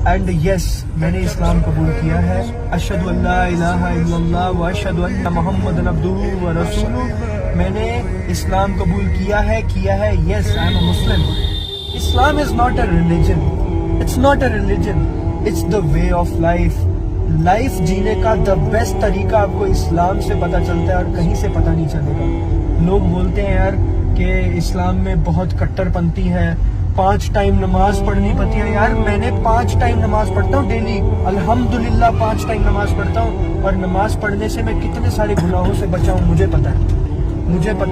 And yes میں نے اسلام قبول کیا ہے. اشہد ان لا الہ الا اللہ و اشہد ان محمد عبدہ و رسولہ. میں نے اسلام قبول کیا ہے yes I am a Muslim. Islam is not a religion, it's not a religion, it's the way of life. Life جینے کا دا بیسٹ طریقہ آپ کو اسلام سے پتہ چلتا ہے اور کہیں سے پتہ نہیں چلے گا. لوگ بولتے ہیں یار کہ اسلام میں بہت کٹر پنتی ہے, 5 ٹائم نماز پڑھنی پڑتی ہے. یار میں نے 5 ٹائم نماز پڑھتا ہوں ڈیلی, الحمدللہ 5 ٹائم نماز پڑھتا ہوں. اور نماز پڑھنے سے میں کتنے سارے گناہوں سے بچا ہوں مجھے پتہ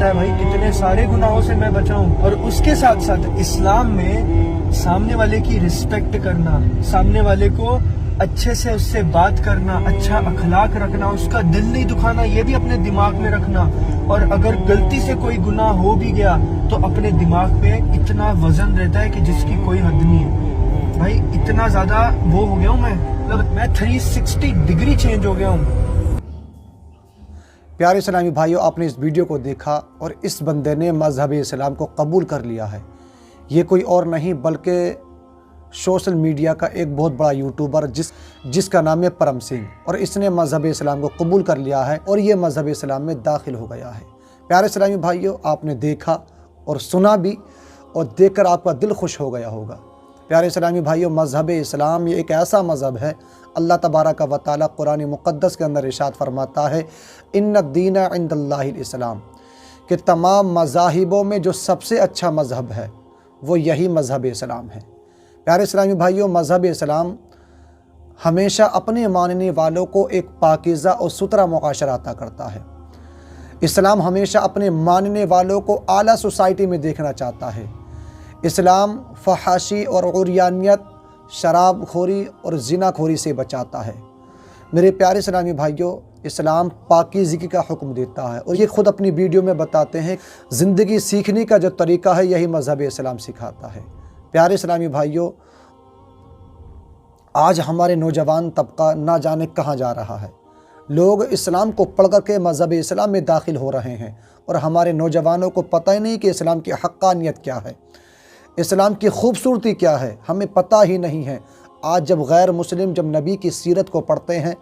ہے بھائی, کتنے سارے گناہوں سے میں بچا ہوں. اور اس کے ساتھ ساتھ اسلام میں سامنے والے کی رسپیکٹ کرنا, سامنے والے کو اچھے سے اس سے بات کرنا, اچھا اخلاق رکھنا, اس کا دل نہیں دکھانا, یہ بھی اپنے دماغ میں رکھنا. اور اگر غلطی سے کوئی گناہ ہو بھی گیا تو اپنے دماغ پہ اتنا وزن رہتا ہے کہ جس کی کوئی حد نہیں ہے. بھائی اتنا زیادہ وہ ہو گیا ہوں میں 360 ڈگری چینج ہو گیا ہوں. پیارے اسلامی بھائیوں, آپ نے اس ویڈیو کو دیکھا اور اس بندے نے مذہب اسلام کو قبول کر لیا ہے. یہ کوئی اور نہیں بلکہ سوشل میڈیا کا ایک بہت بڑا یوٹیوبر جس کا نام ہے پرم سنگھ, اور اس نے مذہب اسلام کو قبول کر لیا ہے اور یہ مذہب اسلام میں داخل ہو گیا ہے. پیارے اسلامی بھائیوں, آپ نے دیکھا اور سنا بھی, اور دیکھ کر آپ کا دل خوش ہو گیا ہوگا. پیارے اسلامی بھائیوں, مذہب اسلام یہ ایک ایسا مذہب ہے, اللہ تبارک و تعالیٰ قرآن مقدس کے اندر ارشاد فرماتا ہے ان الدین عند اللہ الاسلام, کہ تمام مذاہبوں میں جو سب سے اچھا مذہب ہے وہ یہی مذہب اسلام ہے. پیارے اسلامی بھائیوں, مذہب اسلام ہمیشہ اپنے ماننے والوں کو ایک پاکیزہ اور ستھرا معاشرہ عطا کرتا ہے. اسلام ہمیشہ اپنے ماننے والوں کو اعلیٰ سوسائٹی میں دیکھنا چاہتا ہے. اسلام فحاشی اور عریانیت, شراب خوری اور زنا خوری سے بچاتا ہے. میرے پیارے اسلامی بھائیوں, اسلام پاکیزگی کا حکم دیتا ہے, اور یہ خود اپنی ویڈیو میں بتاتے ہیں زندگی سیکھنے کا جو طریقہ ہے یہی مذہب اسلام سکھاتا ہے. پیارے اسلامی بھائیوں, آج ہمارے نوجوان طبقہ نہ جانے کہاں جا رہا ہے. لوگ اسلام کو پڑھ کر کے مذہب اسلام میں داخل ہو رہے ہیں, اور ہمارے نوجوانوں کو پتہ ہی نہیں کہ اسلام کی حقانیت کیا ہے, اسلام کی خوبصورتی کیا ہے, ہمیں پتہ ہی نہیں ہے. آج جب غیر مسلم جب نبی کی سیرت کو پڑھتے ہیں,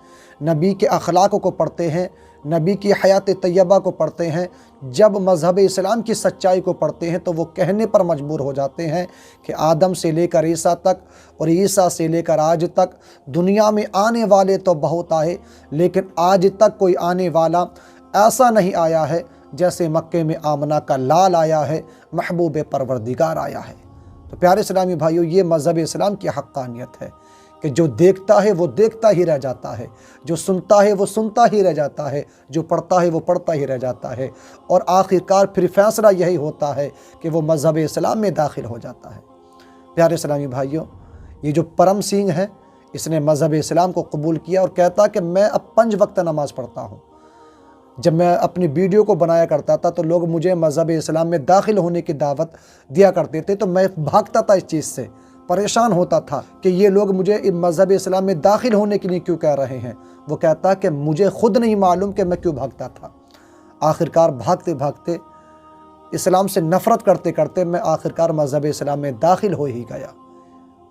نبی کے اخلاق کو پڑھتے ہیں, نبی کی حیات طیبہ کو پڑھتے ہیں, جب مذہب اسلام کی سچائی کو پڑھتے ہیں تو وہ کہنے پر مجبور ہو جاتے ہیں کہ آدم سے لے کر عیسیٰ تک اور عیسیٰ سے لے کر آج تک دنیا میں آنے والے تو بہت آئے, لیکن آج تک کوئی آنے والا ایسا نہیں آیا ہے جیسے مکے میں آمنہ کا لال آیا ہے, محبوب پروردگار آیا ہے. تو پیارے اسلامی بھائیوں, یہ مذہب اسلام کی حقانیت ہے کہ جو دیکھتا ہے وہ دیکھتا ہی رہ جاتا ہے, جو سنتا ہے وہ سنتا ہی رہ جاتا ہے, جو پڑھتا ہے وہ پڑھتا ہی رہ جاتا ہے, اور آخرکار پھر فیصلہ یہی ہوتا ہے کہ وہ مذہب اسلام میں داخل ہو جاتا ہے. پیارے اسلامی بھائیوں, یہ جو پرم سنگھ ہے اس نے مذہب اسلام کو قبول کیا اور کہتا کہ میں اب 5 وقت نماز پڑھتا ہوں. جب میں اپنی ویڈیو کو بنایا کرتا تھا تو لوگ مجھے مذہب اسلام میں داخل ہونے کی دعوت دیا کرتے تھے, تو میں بھاگتا تھا اس چیز سے, پریشان ہوتا تھا کہ یہ لوگ مجھے مذہب اسلام میں داخل ہونے کے لیے کیوں کہہ رہے ہیں. وہ کہتا کہ مجھے خود نہیں معلوم کہ میں کیوں بھاگتا تھا. آخرکار بھاگتے بھاگتے, اسلام سے نفرت کرتے کرتے میں آخرکار مذہب اسلام میں داخل ہو ہی گیا.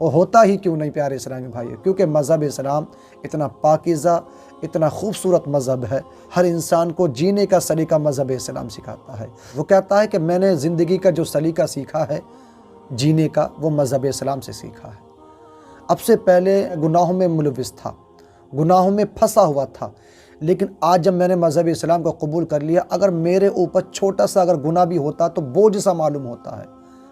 وہ ہوتا ہی کیوں نہیں پیارے اسلامی بھائی, کیونکہ مذہب اسلام اتنا پاکیزہ, اتنا خوبصورت مذہب ہے, ہر انسان کو جینے کا سلیقہ مذہب اسلام سکھاتا ہے. وہ کہتا ہے کہ میں نے زندگی کا جو سلیقہ سیکھا ہے جینے کا وہ مذہب اسلام سے سیکھا ہے. اب سے پہلے گناہوں میں ملوث تھا, گناہوں میں پھنسا ہوا تھا, لیکن آج جب میں نے مذہب اسلام کو قبول کر لیا, اگر میرے اوپر چھوٹا سا اگر گناہ بھی ہوتا تو بوجھ سا معلوم ہوتا ہے.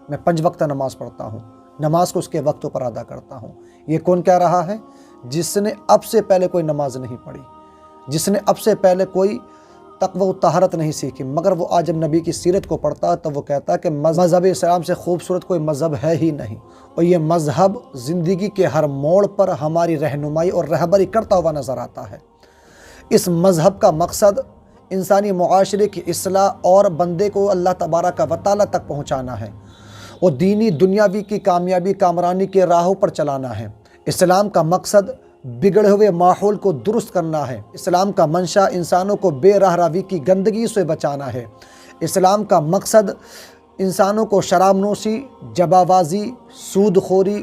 میں 5 وقت نماز پڑھتا ہوں, نماز کو اس کے وقتوں پر ادا کرتا ہوں. یہ کون کہہ رہا ہے؟ جس نے اب سے پہلے کوئی نماز نہیں پڑھی, جس نے اب سے پہلے کوئی تقوی و طہارت نہیں سیکھی, مگر وہ آج جب نبی کی سیرت کو پڑھتا ہے تو وہ کہتا ہے کہ مذہب اسلام سے خوبصورت کوئی مذہب ہے ہی نہیں. اور یہ مذہب زندگی کے ہر موڑ پر ہماری رہنمائی اور رہبری کرتا ہوا نظر آتا ہے. اس مذہب کا مقصد انسانی معاشرے کی اصلاح اور بندے کو اللہ تبارک و تعالیٰ تک پہنچانا ہے, اور دینی دنیاوی کی کامیابی کامرانی کے راہوں پر چلانا ہے. اسلام کا مقصد بگڑے ہوئے ماحول کو درست کرنا ہے. اسلام کا منشا انسانوں کو بے راہ روی کی گندگی سے بچانا ہے. اسلام کا مقصد انسانوں کو شراب نوشی, جبابازی, سود خوری,